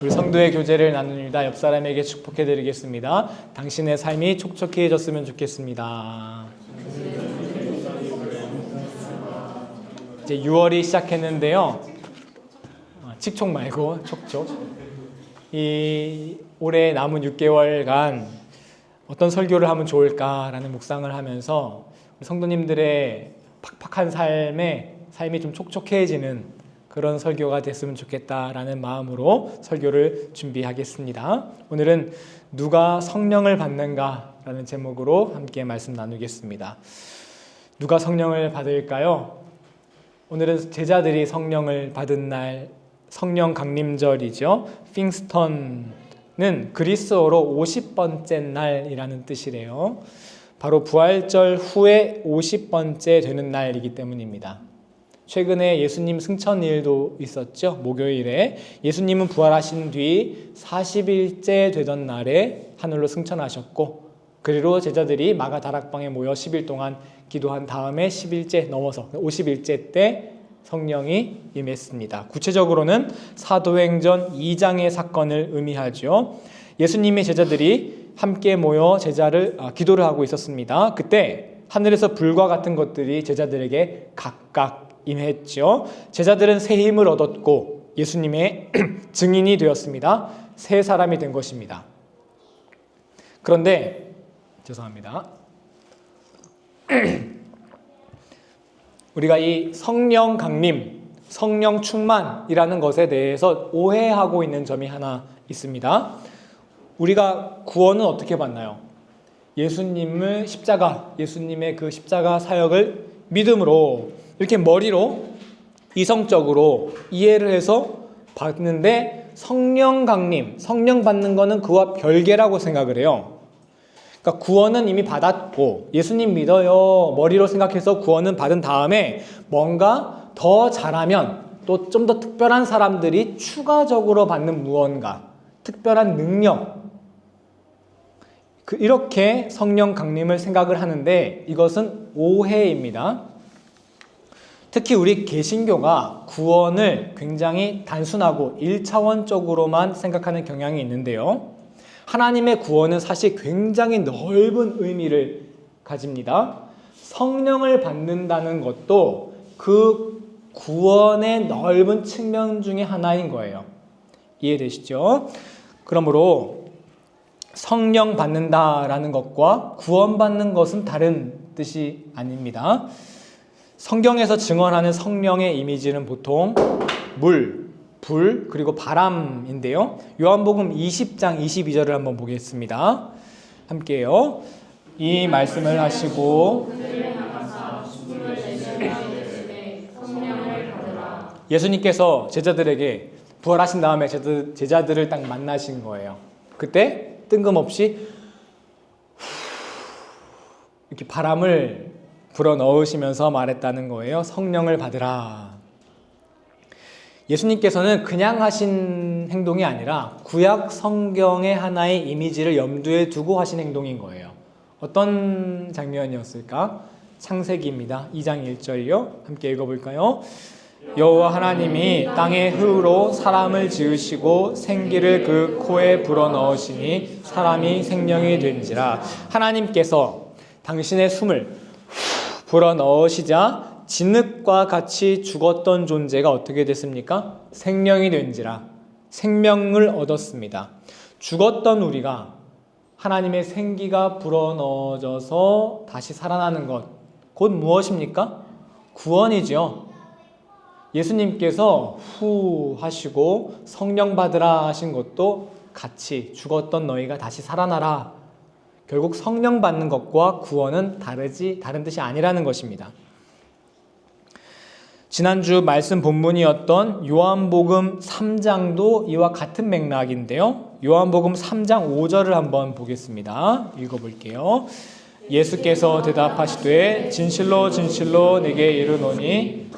우리 성도의 교제를 나눕니다. 옆 사람에게 축복해 드리겠습니다. 당신의 삶이 촉촉해졌으면 좋겠습니다. 이제 6월이 시작했는데요. 칙촉 말고 촉촉. 이 올해 남은 6개월간 어떤 설교를 하면 좋을까라는 묵상을 하면서 성도님들의 팍팍한 삶이 좀 촉촉해지는 그런 설교가 됐으면 좋겠다라는 마음으로 설교를 준비하겠습니다. 오늘은 누가 성령을 받는가라는 제목으로 함께 말씀 나누겠습니다. 누가 성령을 받을까요? 오늘은 제자들이 성령을 받은 날, 성령 강림절이죠. 핑스턴은 그리스어로 50번째 날이라는 뜻이래요. 바로 부활절 후에 50번째 되는 날이기 때문입니다. 최근에 예수님 승천일도 있었죠. 목요일에 예수님은 부활하신 뒤 40일째 되던 날에 하늘로 승천하셨고, 그리고 제자들이 마가 다락방에 모여 10일 동안 기도한 다음에 10일째 넘어서 50일째 때 성령이 임했습니다. 구체적으로는 사도행전 2장의 사건을 의미하죠. 예수님의 제자들이 함께 모여 기도를 하고 있었습니다. 그때 하늘에서 불과 같은 것들이 제자들에게 각각 임했죠. 제자들은 새 힘을 얻었고 예수님의 증인이 되었습니다. 새 사람이 된 것입니다. 그런데 죄송합니다. 우리가 이 성령 강림, 성령 충만이라는 것에 대해서 오해하고 있는 점이 하나 있습니다. 우리가 구원은 어떻게 받나요? 예수님의 그 십자가 사역을 믿음으로 이렇게 머리로 이성적으로 이해를 해서 받는데, 성령 강림, 성령 받는 거는 그와 별개라고 생각을 해요. 그러니까 구원은 이미 받았고 예수님 믿어요 머리로 생각해서 구원은 받은 다음에 뭔가 더 잘하면 또 좀 더 특별한 사람들이 추가적으로 받는 무언가, 특별한 능력, 이렇게 성령 강림을 생각을 하는데 이것은 오해입니다. 특히 우리 개신교가 구원을 굉장히 단순하고 1차원적으로만 생각하는 경향이 있는데요. 하나님의 구원은 사실 굉장히 넓은 의미를 가집니다. 성령을 받는다는 것도 그 구원의 넓은 측면 중에 하나인 거예요. 이해되시죠? 그러므로 성령 받는다라는 것과 구원받는 것은 다른 뜻이 아닙니다. 성경에서 증언하는 성령의 이미지는 보통 물, 불, 그리고 바람인데요. 요한복음 20장 22절을 한번 보겠습니다. 함께요. 이 말씀을 하시고 예수님께서 제자들에게 부활하신 다음에 제자들을 딱 만나신 거예요. 그때 뜬금없이 이렇게 바람을 불어 넣으시면서 말했다는 거예요. 성령을 받으라. 예수님께서는 그냥 하신 행동이 아니라 구약 성경의 하나의 이미지를 염두에 두고 하신 행동인 거예요. 어떤 장면이었을까? 창세기입니다. 2장 1절이요. 함께 읽어볼까요? 여호와 하나님이 땅의 흙으로 사람을 지으시고 생기를 그 코에 불어넣으시니 사람이 생명이 된지라. 하나님께서 당신의 숨을 불어넣으시자 진흙과 같이 죽었던 존재가 어떻게 됐습니까? 생명이 된지라. 생명을 얻었습니다. 죽었던 우리가 하나님의 생기가 불어넣어져서 다시 살아나는 것, 곧 무엇입니까? 구원이죠. 예수님께서 후 하시고 성령 받으라 하신 것도 같이 죽었던 너희가 다시 살아나라. 결국 성령 받는 것과 구원은 다른 뜻이 아니라는 것입니다. 지난주 말씀 본문이었던 요한복음 3장도 이와 같은 맥락인데요. 요한복음 3장 5절을 한번 보겠습니다. 읽어볼게요. 예수께서 대답하시되 진실로 진실로 내게 이르노니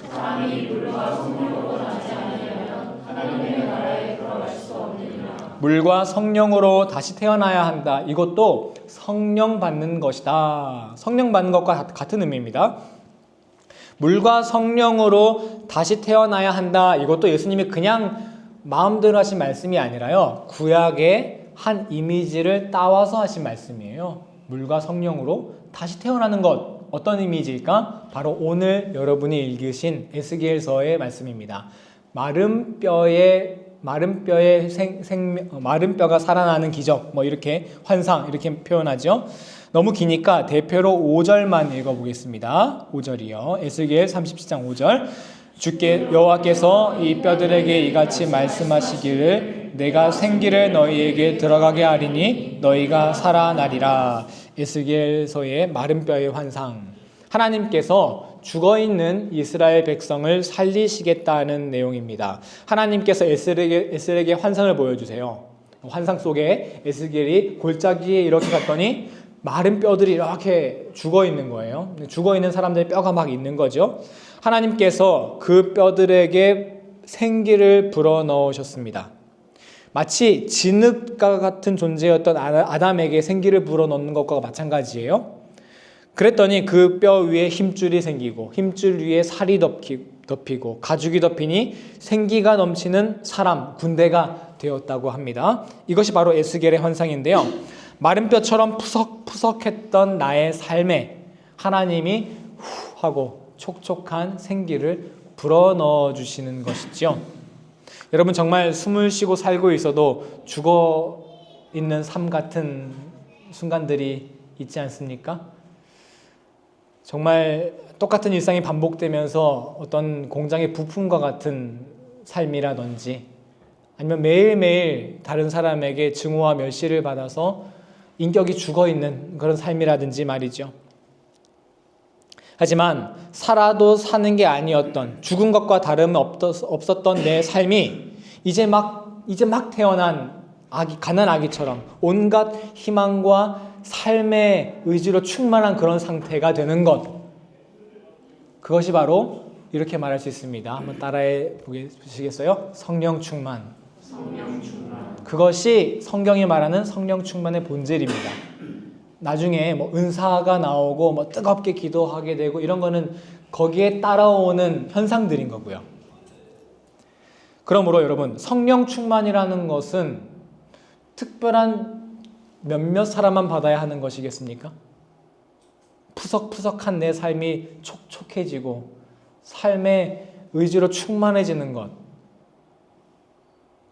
물과 성령으로 다시 태어나야 한다. 이것도 성령 받는 것이다. 성령 받는 것과 같은 의미입니다. 물과 성령으로 다시 태어나야 한다. 이것도 예수님이 그냥 마음대로 하신 말씀이 아니라요, 구약의 한 이미지를 따와서 하신 말씀이에요. 물과 성령으로 다시 태어나는 것. 어떤 이미지일까? 바로 오늘 여러분이 읽으신 에스겔서의 말씀입니다. 마른 뼈가 살아나는 기적, 뭐 이렇게 환상 이렇게 표현하죠. 너무 기니까 대표로 5절만 읽어보겠습니다. 5절이요. 에스겔 37장 5절. 주께 여호와께서 이 뼈들에게 이같이 말씀하시기를 내가 생기를 너희에게 들어가게 하리니 너희가 살아나리라. 에스겔서의 마른 뼈의 환상. 하나님께서 죽어있는 이스라엘 백성을 살리시겠다는 내용입니다. 하나님께서 에스겔에게 환상을 보여주세요. 환상 속에 에스겔이 골짜기에 이렇게 갔더니 마른 뼈들이 이렇게 죽어있는 거예요. 죽어있는 사람들의 뼈가 막 있는 거죠. 하나님께서 그 뼈들에게 생기를 불어넣으셨습니다. 마치 진흙과 같은 존재였던 아담에게 생기를 불어넣는 것과 마찬가지예요. 그랬더니 그 뼈 위에 힘줄이 생기고 힘줄 위에 살이 덮이고 가죽이 덮이니 생기가 넘치는 사람, 군대가 되었다고 합니다. 이것이 바로 에스겔의 환상인데요. 마른 뼈처럼 푸석푸석했던 나의 삶에 하나님이 후 하고 촉촉한 생기를 불어넣어 주시는 것이죠. 여러분, 정말 숨을 쉬고 살고 있어도 죽어 있는 삶 같은 순간들이 있지 않습니까? 정말 똑같은 일상이 반복되면서 어떤 공장의 부품과 같은 삶이라든지 아니면 매일매일 다른 사람에게 증오와 멸시를 받아서 인격이 죽어있는 그런 삶이라든지 말이죠. 하지만 살아도 사는 게 아니었던, 죽은 것과 다름이 없었던 내 삶이 이제 막 태어난 가난 아기처럼 온갖 희망과 삶의 의지로 충만한 그런 상태가 되는 것, 그것이 바로 이렇게 말할 수 있습니다. 한번 따라해 보시겠어요? 성령 충만. 그것이 성경이 말하는 성령 충만의 본질입니다. 나중에 뭐 은사가 나오고 뭐 뜨겁게 기도하게 되고 이런 거는 거기에 따라오는 현상들인 거고요. 그러므로 여러분, 성령 충만이라는 것은 특별한 몇몇 사람만 받아야 하는 것이겠습니까? 푸석푸석한 내 삶이 촉촉해지고 삶의 의지로 충만해지는 것,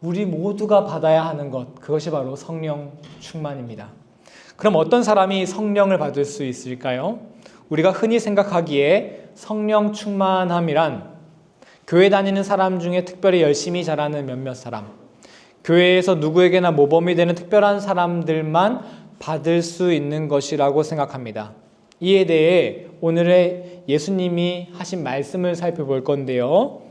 우리 모두가 받아야 하는 것, 그것이 바로 성령 충만입니다. 그럼 어떤 사람이 성령을 받을 수 있을까요? 우리가 흔히 생각하기에 성령 충만함이란 교회 다니는 사람 중에 특별히 열심히 자라는 몇몇 사람, 교회에서 누구에게나 모범이 되는 특별한 사람들만 받을 수 있는 것이라고 생각합니다. 이에 대해 오늘의 예수님이 하신 말씀을 살펴볼 건데요.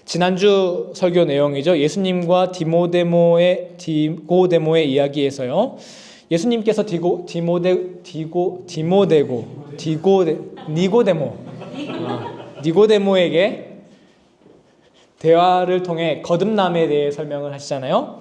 지난주 설교 내용이죠. 예수님과 디고데모의 이야기에서요. 예수님께서 니고데모에게 대화를 통해 거듭남에 대해 설명을 하시잖아요.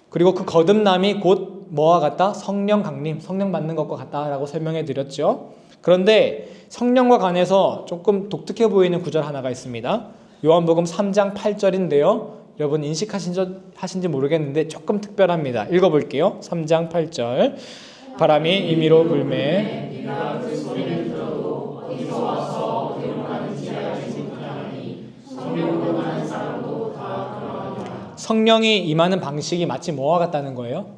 그리고 그 거듭남이 곧 뭐와 같다? 성령 강림, 성령 받는 것과 같다라고 설명해 드렸죠. 그런데 성령과 관해서 조금 독특해 보이는 구절 하나가 있습니다. 요한복음 3장 8절인데요. 여러분 인식하신지 모르겠는데 조금 특별합니다. 읽어볼게요. 3장 8절. 바람이 임의로 불매 네가 그 소리를 들어도 어디서 와서 어디로 가는지 알지 못하니 성령으로 가는 사람도 다 그러하니라. 성령이 임하는 방식이 마치 뭐와 같다는 거예요?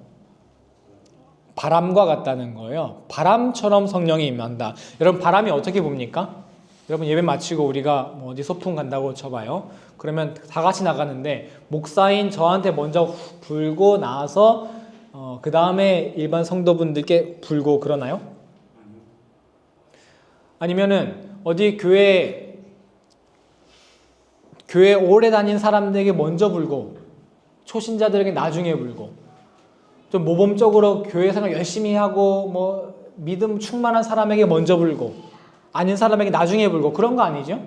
바람과 같다는 거예요. 바람처럼 성령이 임한다. 여러분, 바람이 어떻게 봅니까? 여러분, 예배 마치고 우리가 뭐 어디 소풍 간다고 쳐봐요. 그러면 다 같이 나가는데 목사인 저한테 먼저 불고 나서 그 다음에 일반 성도분들께 불고 그러나요? 아니면은 어디 교회 오래 다닌 사람들에게 먼저 불고 초신자들에게 나중에 불고, 좀 모범적으로 교회 생활 열심히 하고 뭐 믿음 충만한 사람에게 먼저 불고 아닌 사람에게 나중에 불고, 그런 거 아니죠?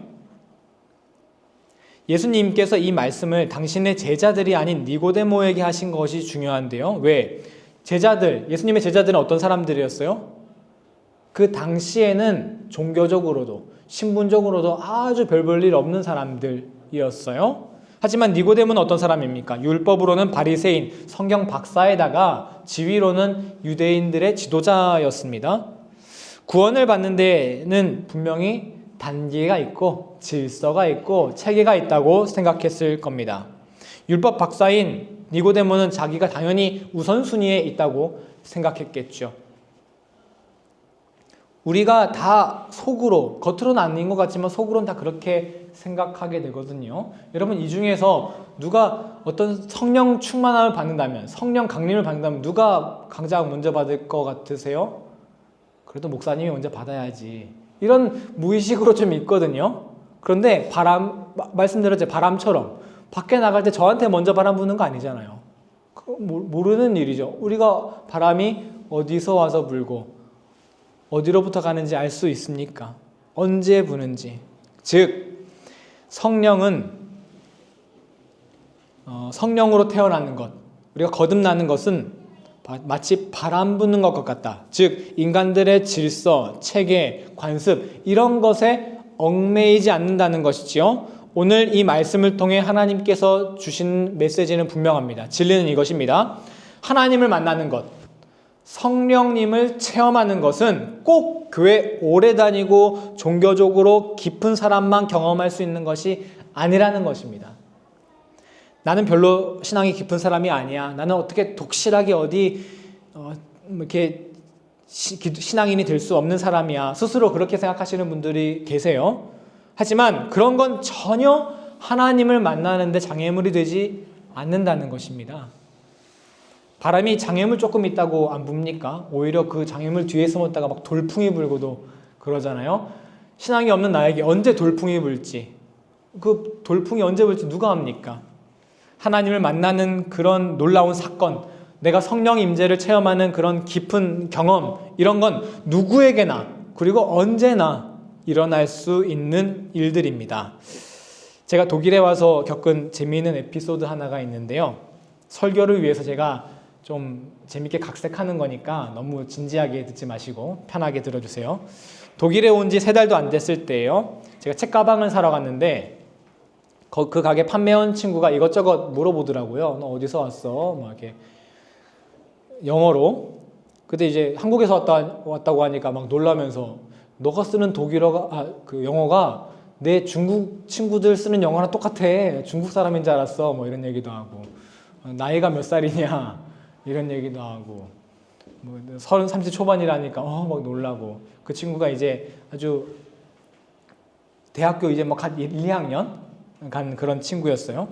예수님께서 이 말씀을 당신의 제자들이 아닌 니고데모에게 하신 것이 중요한데요. 왜? 예수님의 제자들은 어떤 사람들이었어요? 그 당시에는 종교적으로도 신분적으로도 아주 별 볼 일 없는 사람들이었어요. 하지만 니고데모는 어떤 사람입니까? 율법으로는 바리새인, 성경 박사에다가 지위로는 유대인들의 지도자였습니다. 구원을 받는 데는 분명히 단계가 있고 질서가 있고 체계가 있다고 생각했을 겁니다. 율법 박사인 니고데모는 자기가 당연히 우선순위에 있다고 생각했겠죠. 우리가 다 속으로, 겉으로는 아닌 것 같지만 속으로는 다 그렇게 생각하게 되거든요. 여러분, 이 중에서 누가 어떤 성령 충만함을 받는다면, 성령 강림을 받는다면 누가 가장 먼저 받을 것 같으세요? 그래도 목사님이 먼저 받아야지. 이런 무의식으로 좀 있거든요. 그런데 말씀드렸죠. 바람처럼 밖에 나갈 때 저한테 먼저 바람 부는 거 아니잖아요. 모르는 일이죠. 우리가 바람이 어디서 와서 불고 어디로부터 가는지 알 수 있습니까? 언제 부는지. 즉 성령은 성령으로 태어나는 것, 우리가 거듭나는 것은 마치 바람 부는 것 같다. 즉 인간들의 질서, 체계, 관습 이런 것에 얽매이지 않는다는 것이지요. 오늘 이 말씀을 통해 하나님께서 주신 메시지는 분명합니다. 진리는 이것입니다. 하나님을 만나는 것, 성령님을 체험하는 것은 꼭 교회 오래 다니고 종교적으로 깊은 사람만 경험할 수 있는 것이 아니라는 것입니다. 나는 별로 신앙이 깊은 사람이 아니야. 나는 어떻게 독실하게 어디 이렇게 신앙인이 될 수 없는 사람이야. 스스로 그렇게 생각하시는 분들이 계세요. 하지만 그런 건 전혀 하나님을 만나는데 장애물이 되지 않는다는 것입니다. 바람이 장애물 조금 있다고 안 붑니까? 오히려 그 장애물 뒤에 숨었다가 막 돌풍이 불고도 그러잖아요. 신앙이 없는 나에게 언제 돌풍이 불지, 그 돌풍이 언제 불지 누가 압니까? 하나님을 만나는 그런 놀라운 사건, 내가 성령 임재를 체험하는 그런 깊은 경험, 이런 건 누구에게나 그리고 언제나 일어날 수 있는 일들입니다. 제가 독일에 와서 겪은 재미있는 에피소드 하나가 있는데요. 설교를 위해서 제가 좀 재밌게 각색하는 거니까 너무 진지하게 듣지 마시고 편하게 들어주세요. 독일에 온 지 3달도 안 됐을 때예요. 제가 책가방을 사러 갔는데 그 가게 판매원 친구가 이것저것 물어보더라고요. 너 어디서 왔어? 막 이렇게 영어로. 근데 이제 한국에서 왔다고 하니까 막 놀라면서 너가 쓰는 그 영어가 내 중국 친구들 쓰는 영어랑 똑같아. 중국 사람인 줄 알았어. 뭐 이런 얘기도 하고. 나이가 몇 살이냐? 이런 얘기도 하고. 뭐 30 초반이라니까 막 놀라고. 그 친구가 이제 아주 대학교 이제 막 한 1, 2학년 간 그런 친구였어요.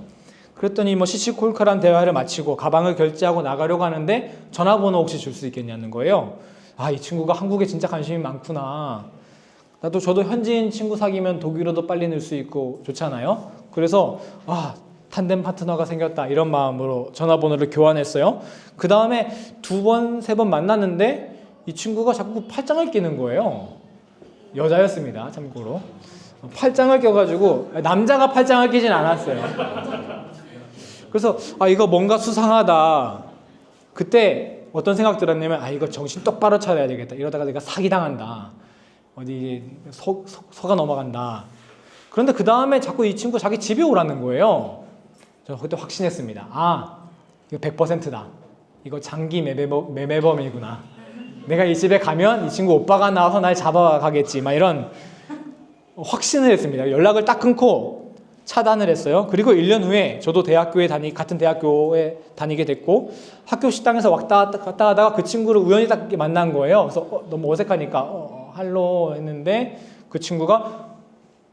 그랬더니 뭐 시시콜콜한 대화를 마치고 가방을 결제하고 나가려고 하는데 전화번호 혹시 줄 수 있겠냐는 거예요. 아, 이 친구가 한국에 진짜 관심이 많구나. 저도 현지인 친구 사귀면 독일어도 빨리 늘 수 있고 좋잖아요. 그래서 탄덴 파트너가 생겼다 이런 마음으로 전화번호를 교환했어요. 그 다음에 2번, 3번 만났는데 이 친구가 자꾸 팔짱을 끼는 거예요. 여자였습니다, 참고로. 팔짱을 껴가지고 남자가 팔짱을 끼진 않았어요. 그래서 이거 뭔가 수상하다. 그때 어떤 생각 들었냐면 이거 정신 똑바로 차려야 되겠다. 이러다가 내가 사기당한다. 어디 속아 넘어간다. 그런데 그 다음에 자꾸 이 친구 자기 집에 오라는 거예요. 저 그때 확신했습니다. 이거 100%다. 이거 장기 매매범이구나. 내가 이 집에 가면 이 친구 오빠가 나와서 날 잡아가겠지. 막 이런 확신을 했습니다. 연락을 딱 끊고 차단을 했어요. 그리고 1년 후에 저도 같은 대학교에 다니게 됐고 학교 식당에서 왔다 갔다 하다가 그 친구를 우연히 딱 만난 거예요. 그래서 너무 어색하니까 할로 했는데 그 친구가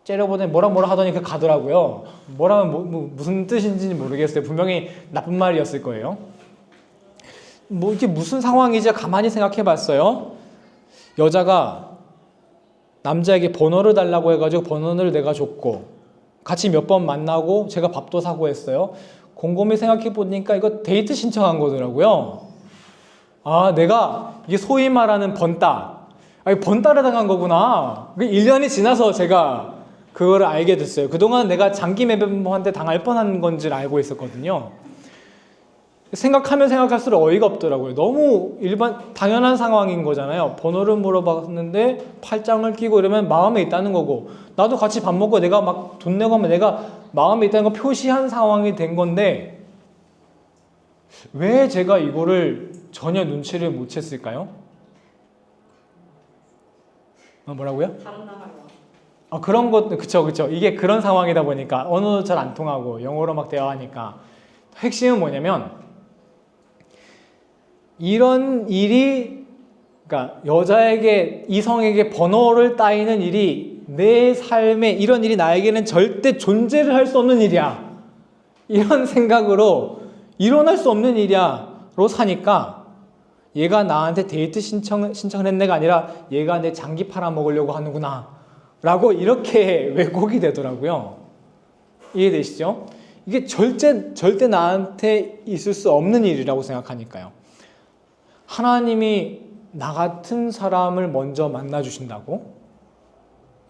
째려보더니 뭐라 하더니 가더라고요. 뭐라면 무슨 뜻인지 모르겠어요. 분명히 나쁜 말이었을 거예요. 이게 무슨 상황이지 가만히 생각해 봤어요. 여자가 남자에게 번호를 달라고 해가지고 번호를 내가 줬고 같이 몇 번 만나고 제가 밥도 사고 했어요. 곰곰이 생각해 보니까 이거 데이트 신청한 거더라고요. 내가 이게 소위 말하는 번따를 당한 거구나. 1년이 지나서 제가 그거를 알게 됐어요. 그동안 내가 장기 매매범한테 당할 뻔한 건지를 알고 있었거든요. 생각하면 생각할수록 어이가 없더라고요. 너무 당연한 상황인 거잖아요. 번호를 물어봤는데 팔짱을 끼고 이러면 마음에 있다는 거고, 나도 같이 밥 먹고 내가 막 돈 내고 하면 내가 마음에 있다는 거 표시한 상황이 된 건데, 왜 제가 이거를 전혀 눈치를 못 챘을까요? 뭐라고요? 다른 나라로. 그런 것, 그쵸. 이게 그런 상황이다 보니까 언어도 잘 안 통하고 영어로 막 대화하니까, 핵심은 뭐냐면, 이런 일이, 그러니까 여자에게, 이성에게 번호를 따이는 일이 내 삶에, 이런 일이 나에게는 절대 존재를 할 수 없는 일이야, 이런 생각으로 일어날 수 없는 일이야로 사니까, 얘가 나한테 데이트 신청을 했네가 아니라 얘가 내 장기 팔아먹으려고 하는구나 라고 이렇게 왜곡이 되더라고요. 이해되시죠? 이게 절대 나한테 있을 수 없는 일이라고 생각하니까요. 하나님이 나 같은 사람을 먼저 만나주신다고?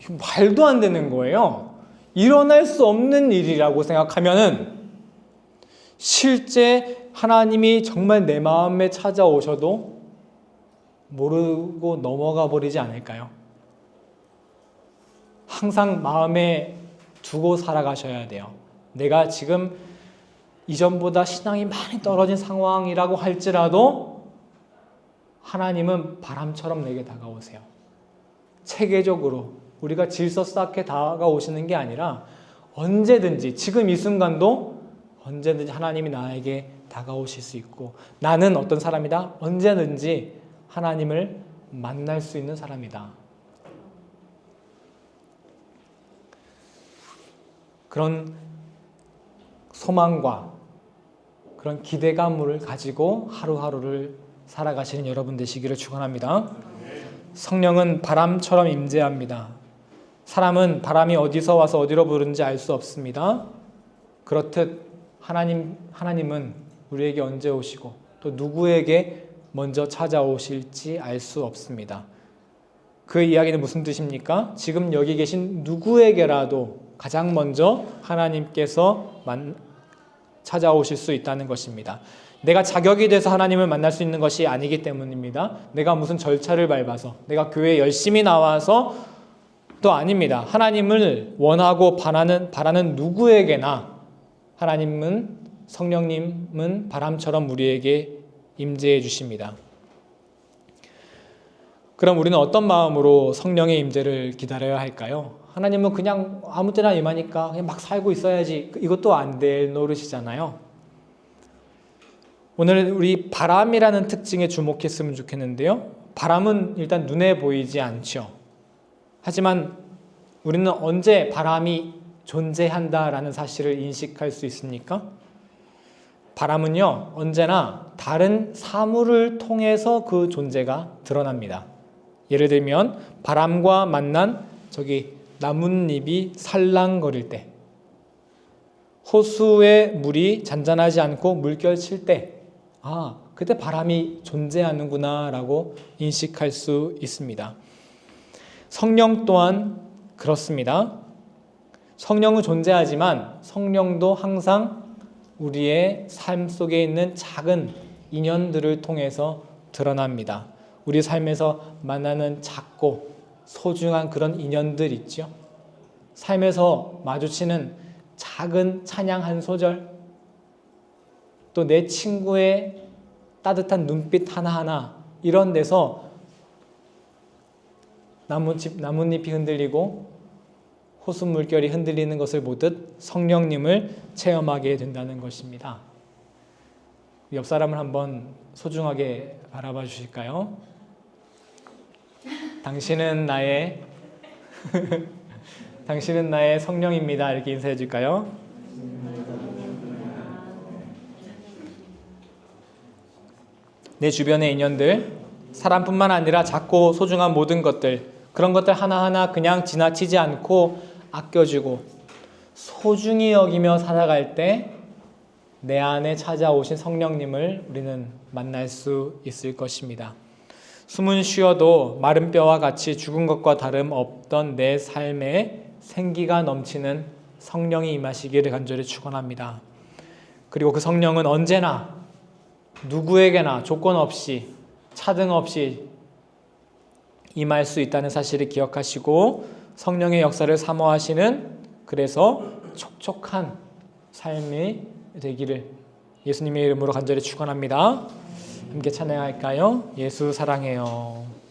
이거 말도 안 되는 거예요. 일어날 수 없는 일이라고 생각하면은 실제 하나님이 정말 내 마음에 찾아오셔도 모르고 넘어가 버리지 않을까요? 항상 마음에 두고 살아가셔야 돼요. 내가 지금 이전보다 신앙이 많이 떨어진 상황이라고 할지라도 하나님은 바람처럼 내게 다가오세요. 체계적으로 우리가 질서 쌓게 다가오시는 게 아니라 언제든지, 지금 이 순간도 언제든지 하나님이 나에게 다가오실 수 있고, 나는 어떤 사람이다? 언제든지 하나님을 만날 수 있는 사람이다. 그런 소망과 그런 기대감을 가지고 하루하루를 살아가시는 여러분 되시기를 축원합니다. 성령은 바람처럼 임재합니다. 사람은 바람이 어디서 와서 어디로 부르는지 알 수 없습니다. 그렇듯 하나님은 우리에게 언제 오시고 또 누구에게 먼저 찾아오실지 알 수 없습니다. 그 이야기는 무슨 뜻입니까? 지금 여기 계신 누구에게라도 가장 먼저 하나님께서 찾아오실 수 있다는 것입니다. 내가 자격이 돼서 하나님을 만날 수 있는 것이 아니기 때문입니다. 내가 무슨 절차를 밟아서, 내가 교회에 열심히 나와서 또 아닙니다. 하나님을 원하고 바라는 누구에게나 하나님은, 성령님은 바람처럼 우리에게 임재해 주십니다. 그럼 우리는 어떤 마음으로 성령의 임재를 기다려야 할까요? 하나님은 그냥 아무 때나 임하니까 그냥 막 살고 있어야지, 이것도 안 될 노릇이잖아요. 오늘 우리 바람이라는 특징에 주목했으면 좋겠는데요. 바람은 일단 눈에 보이지 않죠. 하지만 우리는 언제 바람이 존재한다라는 사실을 인식할 수 있습니까? 바람은요, 언제나 다른 사물을 통해서 그 존재가 드러납니다. 예를 들면 바람과 만난 저기 나뭇잎이 살랑거릴 때, 호수의 물이 잔잔하지 않고 물결칠 때, 그때 바람이 존재하는구나 라고 인식할 수 있습니다. 성령 또한 그렇습니다. 성령은 존재하지만 성령도 항상 우리의 삶 속에 있는 작은 인연들을 통해서 드러납니다. 우리 삶에서 만나는 작고 소중한 그런 인연들 있죠. 삶에서 마주치는 작은 찬양 한 소절, 또 내 친구의 따뜻한 눈빛 하나하나, 이런 데서 나뭇잎이 흔들리고 호수 물결이 흔들리는 것을 보듯 성령님을 체험하게 된다는 것입니다. 옆 사람을 한번 소중하게 바라봐 주실까요? 당신은 나의 당신은 나의 성령입니다. 이렇게 인사해 줄까요? 내 주변의 인연들, 사람뿐만 아니라 작고 소중한 모든 것들, 그런 것들 하나하나 그냥 지나치지 않고 아껴주고 소중히 여기며 살아갈 때 내 안에 찾아오신 성령님을 우리는 만날 수 있을 것입니다. 숨은 쉬어도 마른 뼈와 같이 죽은 것과 다름없던 내 삶에 생기가 넘치는 성령이 임하시기를 간절히 축원합니다. 그리고 그 성령은 언제나 누구에게나 조건 없이 차등 없이 임할 수 있다는 사실을 기억하시고 성령의 역사를 사모하시는 그래서 촉촉한 삶이 되기를 예수님의 이름으로 간절히 축원합니다. 함께 찬양할까요? 예수 사랑해요.